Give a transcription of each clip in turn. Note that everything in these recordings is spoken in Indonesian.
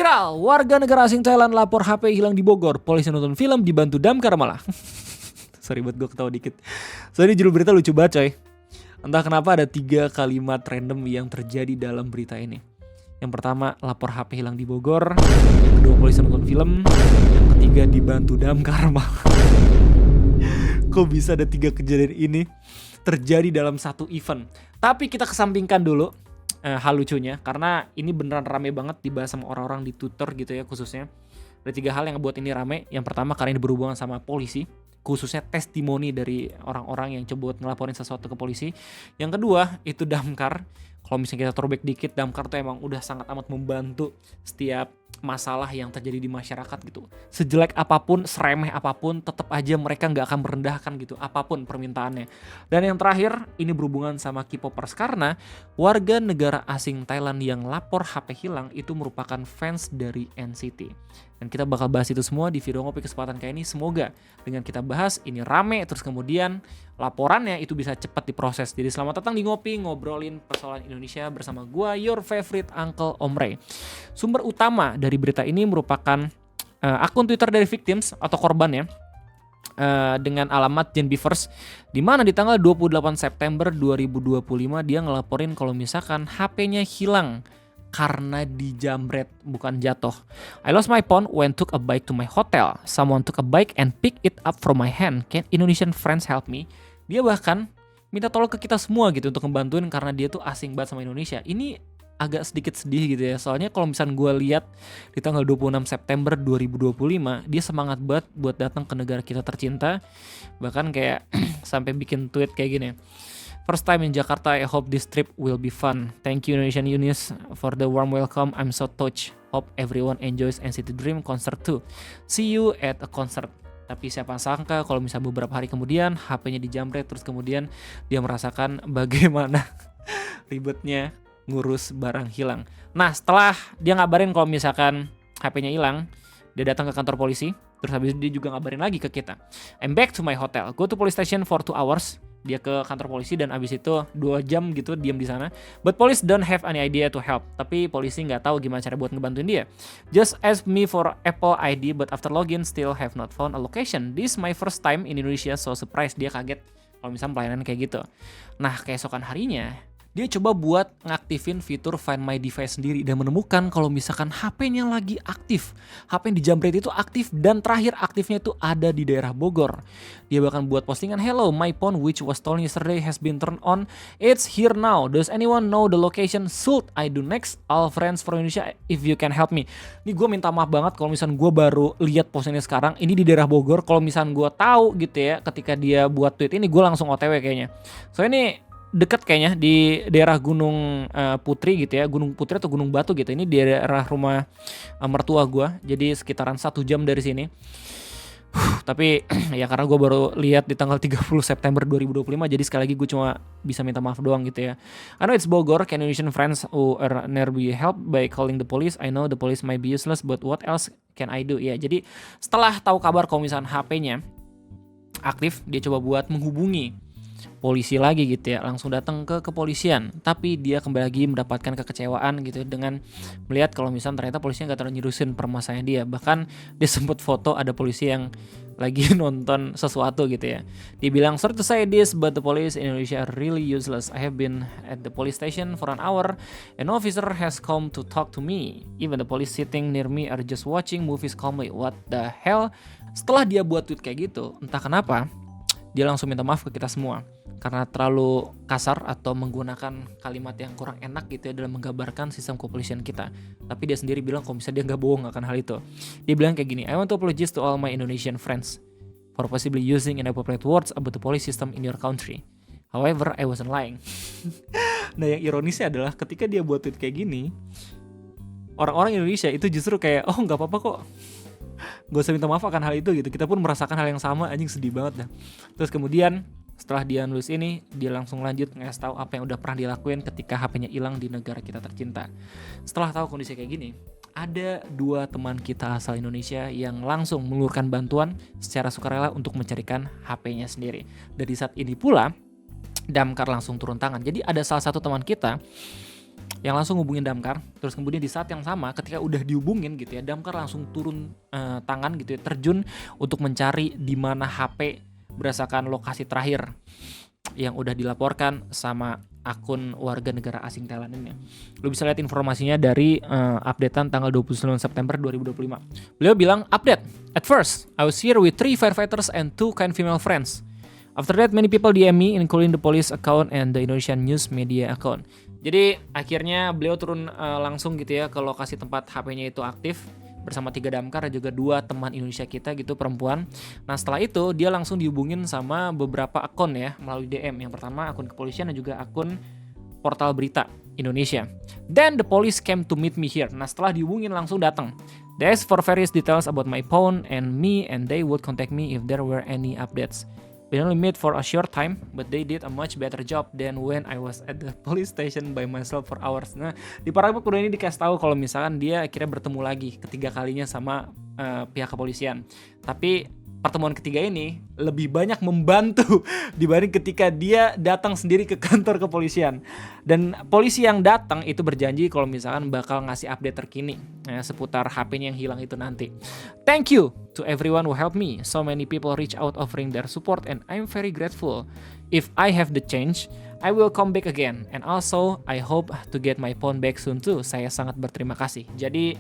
Viral, warga negara asing Thailand lapor HP hilang di Bogor. Polisi nonton film dibantu damkar malah. Sorry buat gue ketawa dikit. Soalnya judul berita lucu banget coy. Entah kenapa ada 3 kalimat random yang terjadi dalam berita ini. Yang pertama, lapor HP hilang di Bogor. Yang kedua, polisi nonton film. Yang ketiga, dibantu damkar malah. Kok bisa ada 3 kejadian ini terjadi dalam satu event? Tapi kita kesampingkan dulu hal lucunya, karena ini beneran rame banget dibahas sama orang-orang di Twitter gitu ya khususnya. Ada 3 hal yang ngebuat ini rame. Yang pertama, karena ini berhubungan sama polisi, khususnya testimoni dari orang-orang yang coba ngelaporin sesuatu ke polisi. Yang kedua, itu damkar. Kalau misalnya kita throwback dikit, damkar tuh emang udah sangat amat membantu setiap masalah yang terjadi di masyarakat gitu. Sejelek apapun, seremeh apapun, tetap aja mereka nggak akan merendahkan gitu, apapun permintaannya. Dan yang terakhir, ini berhubungan sama K-popers, karena warga negara asing Thailand yang lapor HP hilang itu merupakan fans dari NCT. Dan kita bakal bahas itu semua di video ngopi kesempatan kayak ini. Semoga dengan kita bahas ini rame, terus kemudian laporannya itu bisa cepat diproses. Jadi selamat datang di Ngopi, ngobrolin persoalan Indonesia bersama gua, your favorite Uncle Omre. Sumber utama dari berita ini merupakan akun Twitter dari victims atau korban ya, dengan alamat Jen Beavers, di mana di tanggal 28 September 2025 dia ngelaporin kalau misalkan HP-nya hilang karena dijamret, bukan jatuh. I lost my phone when took a bike to my hotel. Someone took a bike and picked it up from my hand. Can Indonesian friends help me? Dia bahkan minta tolong ke kita semua gitu untuk ngebantuin karena dia tuh asing banget sama Indonesia. Ini agak sedikit sedih gitu ya. Soalnya kalau misalnya gue lihat di tanggal 26 September 2025, dia semangat banget buat datang ke negara kita tercinta. Bahkan kayak sampai bikin tweet kayak gini. First time in Jakarta, I hope this trip will be fun. Thank you Indonesian Unis for the warm welcome. I'm so touched. Hope everyone enjoys NCT Dream concert too. See you at a concert. Tapi siapa sangka kalau misalnya beberapa hari kemudian HP-nya dijamret, terus kemudian dia merasakan bagaimana ribetnya ngurus barang hilang. Nah, setelah dia ngabarin kalau misalkan HP-nya hilang, dia datang ke kantor polisi. Terus habis itu dia juga ngabarin lagi ke kita. I'm back to my hotel. Go to police station for 2 hours. Dia ke kantor polisi dan abis itu 2 jam gitu diam di sana. But police don't have any idea to help. Tapi polisi nggak tahu gimana cara buat ngebantuin dia. Just ask me for Apple ID, but after login still have not found a location. This my first time in Indonesia, so surprised. Dia kaget kalau misalnya pelayanan kayak gitu. Nah, keesokan harinya dia coba buat ngaktifin fitur Find My Device sendiri dan menemukan kalau misalkan HP-nya lagi aktif. HP yang dijamret itu aktif dan terakhir aktifnya itu ada di daerah Bogor. Dia bahkan buat postingan, "Hello, my phone which was stolen yesterday has been turned on. It's here now. Does anyone know the location? Should I do next? All friends from Indonesia if you can help me." Ini gue minta maaf banget kalau misalnya gue baru lihat postingannya sekarang. Ini di daerah Bogor. Kalau misalnya gue tahu gitu ya ketika dia buat tweet ini, gue langsung OTW kayaknya. So ini dekat kayaknya di daerah Gunung Putri gitu ya, Gunung Putri atau Gunung Batu gitu. Ini di daerah rumah mertua gue, jadi sekitaran 1 jam dari sini. Tapi ya karena gue baru lihat di tanggal 30 September 2025, jadi sekali lagi gue cuma bisa minta maaf doang gitu ya. I know it's Bogor. Can Indonesian friends who are near be helped by calling the police? I know the police might be useless, but what else can I do? Ya, jadi setelah tahu kabar kalau misalnya HP-nya aktif, dia coba buat menghubungi polisi lagi gitu ya, langsung datang ke kepolisian. Tapi dia kembali lagi mendapatkan kekecewaan gitu dengan melihat kalau misalnya ternyata polisinya gak terlalu nyurusin permasalahan dia. Bahkan dia sempat foto ada polisi yang lagi nonton sesuatu gitu ya. Dia bilang, "Sorry to say this, but the police in Indonesia are really useless. I have been at the police station for an hour and no officer has come to talk to me. Even the police sitting near me are just watching movies calmly. What the hell?" Setelah dia buat tweet kayak gitu, entah kenapa dia langsung minta maaf ke kita semua karena terlalu kasar atau menggunakan kalimat yang kurang enak gitu ya dalam menggambarkan sistem kepolisian kita. Tapi dia sendiri bilang kalau misalnya dia nggak bohong akan hal itu. Dia bilang kayak gini, "I want to apologize to all my Indonesian friends for possibly using inappropriate words about the police system in your country. However, I wasn't lying." Nah, yang ironisnya adalah ketika dia buat tweet kayak gini, orang-orang Indonesia itu justru kayak, "Oh, nggak apa-apa kok, gak usah minta maaf akan hal itu," gitu. Kita pun merasakan hal yang sama, anjing sedih banget dah. Terus kemudian setelah dia nulis ini, dia langsung lanjut ngasih tahu apa yang udah pernah dilakuin ketika HP-nya hilang di negara kita tercinta. Setelah tahu kondisi kayak gini, ada 2 teman kita asal Indonesia yang langsung mengeluarkan bantuan secara sukarela untuk mencarikan HP-nya sendiri. Dari saat ini pula, damkar langsung turun tangan. Jadi ada salah satu teman kita yang langsung hubungin damkar. Terus kemudian di saat yang sama ketika udah dihubungin gitu ya, damkar langsung turun tangan gitu ya, terjun untuk mencari di mana HP berdasarkan lokasi terakhir yang udah dilaporkan sama akun warga negara asing Thailand ini. Lu bisa lihat informasinya dari updatean tanggal 29 September 2025. Beliau bilang, update. At first, I was here with 3 firefighters and 2 kind female friends. After that, many people DM me, including the police account and the Indonesian news media account. Jadi akhirnya beliau turun langsung gitu ya ke lokasi tempat HP-nya itu aktif bersama 3 damkar dan juga 2 teman Indonesia kita gitu, perempuan. Nah setelah itu dia langsung dihubungin sama beberapa akun ya melalui DM. Yang pertama akun kepolisian dan juga akun portal berita Indonesia. Then the police came to meet me here. Nah setelah dihubungin langsung datang. They asked for various details about my phone and me, and they would contact me if there were any updates. We only met for a short time, but they did a much better job than when I was at the police station by myself for hours. Nah, di paragraf kedua ini dikasih tahu kalau misalkan dia akhirnya bertemu lagi ketiga kalinya sama pihak kepolisian. Tapi pertemuan ketiga ini lebih banyak membantu dibanding ketika dia datang sendiri ke kantor kepolisian. Dan polisi yang datang itu berjanji kalau misalkan bakal ngasih update terkini seputar HP-nya yang hilang itu nanti. Thank you to everyone who helped me. So many people reach out offering their support and I'm very grateful. If I have the change, I will come back again. And also, I hope to get my phone back soon too. Saya sangat berterima kasih. Jadi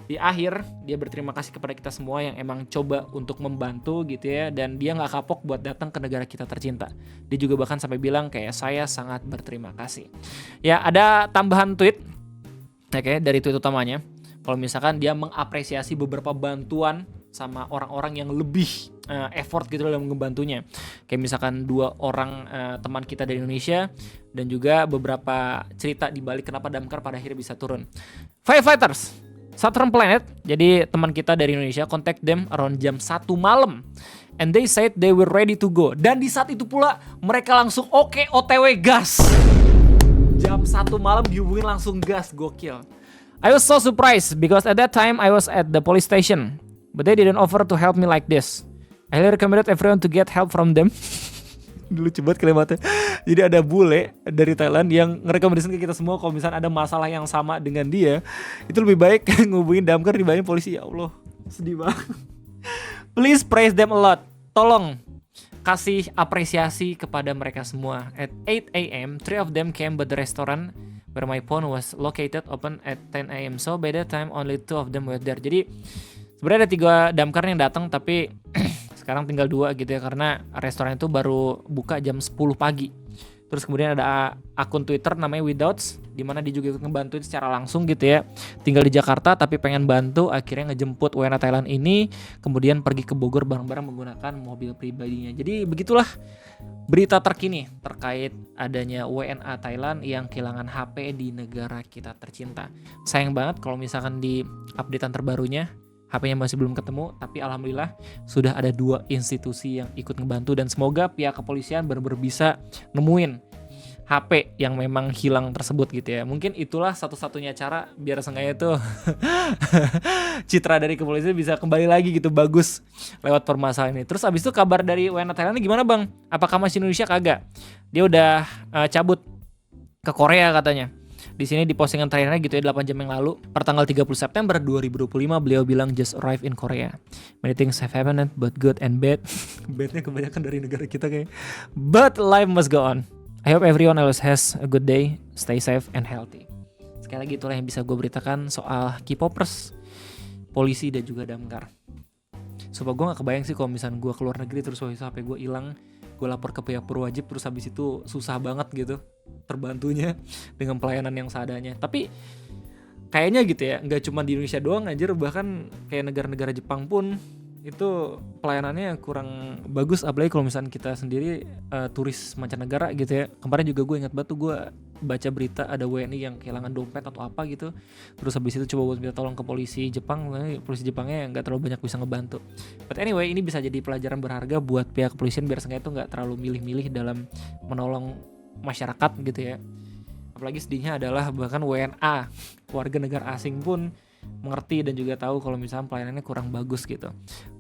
di akhir dia berterima kasih kepada kita semua yang emang coba untuk membantu gitu ya, dan dia nggak kapok buat datang ke negara kita tercinta. Dia juga bahkan sampai bilang kayak saya sangat berterima kasih. Ya ada tambahan tweet, oke, dari tweet utamanya. Kalau misalkan dia mengapresiasi beberapa bantuan sama orang-orang yang lebih effort gitu dalam membantunya. Kayak misalkan 2 orang teman kita dari Indonesia dan juga beberapa cerita di balik kenapa damkar pada akhirnya bisa turun. Firefighters Southern Planet, jadi teman kita dari Indonesia, contact them around jam 1 malam. And they said they were ready to go. Dan di saat itu pula mereka langsung OTW gas. Jam 1 malam dihubungin langsung gas, gokil. I was so surprised because at that time I was at the police station. But they didn't offer to help me like this. I highly recommended everyone to get help from them. Lucu banget kalimatnya. Jadi ada bule dari Thailand yang ngerekomendasikan ke kita semua kalau misalnya ada masalah yang sama dengan dia, itu lebih baik ngubungin damkar dibanding polisi. Ya Allah, sedih banget. Please praise them a lot. Tolong kasih apresiasi kepada mereka semua. At 8 a.m., 3 of them came, but the restaurant where my phone was located open at 10 a.m. So by that time only 2 of them were there. Jadi sebenarnya ada 3 damkar yang datang, tapi sekarang tinggal 2 gitu ya, karena restoran itu baru buka jam 10 pagi. Terus kemudian ada akun Twitter namanya Witouts, dimana dia juga ngebantuin secara langsung gitu ya. Tinggal di Jakarta tapi pengen bantu, akhirnya ngejemput WNA Thailand ini, kemudian pergi ke Bogor bareng-bareng menggunakan mobil pribadinya. Jadi begitulah berita terkini terkait adanya WNA Thailand yang kehilangan HP di negara kita tercinta. Sayang banget kalau misalkan di updatean terbarunya HP-nya masih belum ketemu, tapi alhamdulillah sudah ada 2 institusi yang ikut ngebantu, dan semoga pihak kepolisian benar-benar bisa nemuin HP yang memang hilang tersebut gitu ya. Mungkin itulah satu-satunya cara biar seenggaknya tuh citra dari kepolisian bisa kembali lagi gitu, bagus lewat permasalahan ini. Terus abis itu kabar dari WNA Thailand gimana bang? Apakah masih Indonesia? Kagak. Dia udah cabut ke Korea katanya. Di sini di postingan terakhirnya gitu ya 8 jam yang lalu, pertanggal 30 September 2025 beliau bilang just arrived in Korea. Many things have happened, but good and bad. Badnya kebanyakan dari negara kita kayak. But life must go on. I hope everyone else has a good day, stay safe and healthy. Sekali lagi itulah yang bisa gue beritakan soal K-popers, polisi dan juga damkar. Supaya gue gak kebayang sih kalau misalnya gue keluar negeri terus HP gue hilang, gue lapor ke pihak berwajib, terus habis itu susah banget gitu terbantunya dengan pelayanan yang seadanya. Tapi kayaknya gitu ya, nggak cuma di Indonesia doang anjir, bahkan kayak negara-negara Jepang pun itu pelayanannya kurang bagus, apalagi kalau misalnya kita sendiri turis mancanegara gitu ya. Kemarin juga gue ingat banget tuh, gue baca berita ada WNI yang kehilangan dompet atau apa gitu, terus habis itu coba buat minta tolong ke polisi Jepang, polisi Jepangnya nggak terlalu banyak bisa ngebantu. But anyway, ini bisa jadi pelajaran berharga buat pihak kepolisian biar seenggaknya itu nggak terlalu milih-milih dalam menolong masyarakat gitu ya. Apalagi sedihnya adalah bahkan WNA, warga negara asing pun mengerti dan juga tahu kalau misalnya pelayanannya kurang bagus gitu.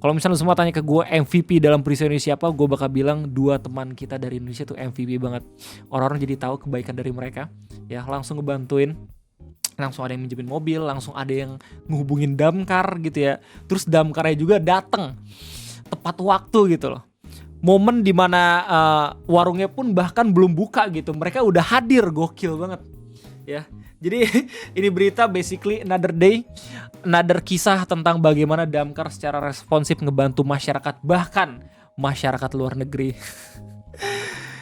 Kalau misalnya lu semua tanya ke gue MVP dalam peristiwa ini siapa, gue bakal bilang 2 teman kita dari Indonesia tuh MVP banget. Orang-orang jadi tahu kebaikan dari mereka ya, langsung ngebantuin langsung ada yang minjemin mobil, langsung ada yang ngehubungin damkar gitu ya. Terus damkarnya juga datang tepat waktu gitu loh. Momen dimana warungnya pun bahkan belum buka gitu, mereka udah hadir, gokil banget ya. Jadi ini berita basically another day, another kisah tentang bagaimana damkar secara responsif ngebantu masyarakat, bahkan masyarakat luar negeri.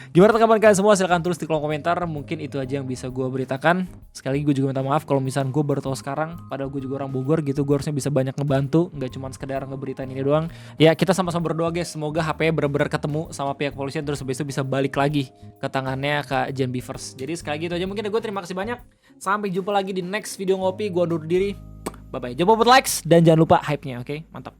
Gimana tanggapan kalian semua? Silahkan tulis di kolom komentar. Mungkin itu aja yang bisa gue beritakan. Sekali lagi gue juga minta maaf kalau misalnya gue baru tahu sekarang, padahal gue juga orang Bogor gitu. Gue harusnya bisa banyak ngebantu, nggak cuma sekedar ngeberitain ini doang. Ya kita sama-sama berdoa guys, semoga HP benar-benar ketemu sama pihak kepolisian, terus habis itu bisa balik lagi ke tangannya Kak Jen Beavers. Jadi sekali lagi itu aja mungkin gue terima kasih banyak. Sampai jumpa lagi di next video ngopi. Gue undur diri. Bye bye. Jangan lupa buat likes dan jangan lupa hype-nya, oke? Mantap.